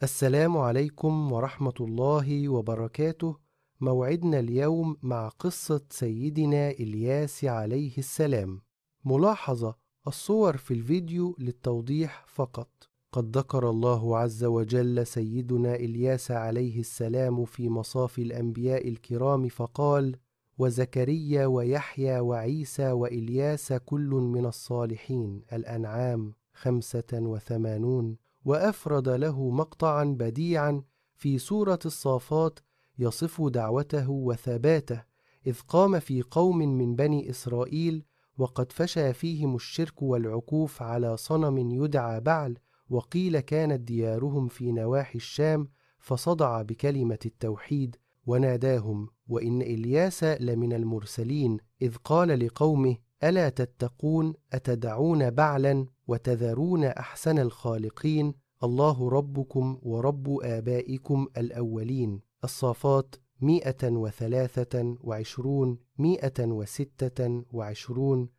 السلام عليكم ورحمة الله وبركاته. موعدنا اليوم مع قصة سيدنا إلياس عليه السلام. ملاحظة: الصور في الفيديو للتوضيح فقط. قد ذكر الله عز وجل سيدنا إلياس عليه السلام في مصاف الأنبياء الكرام فقال: وزكريا ويحيى وعيسى وإلياس كل من الصالحين. الأنعام 85. وأفرد له مقطعا بديعا في سورة الصافات يصف دعوته وثباته، إذ قام في قوم من بني إسرائيل وقد فشى فيهم الشرك والعكوف على صنم يدعى بعل، وقيل كانت ديارهم في نواحي الشام، فصدع بكلمة التوحيد وناداهم. وإن إلياس لمن المرسلين، إذ قال لقومه: ألا تتقون أتدعون بعلا وتذرون أحسن الخالقين، الله ربكم ورب آبائكم الأولين. الصافات 123 126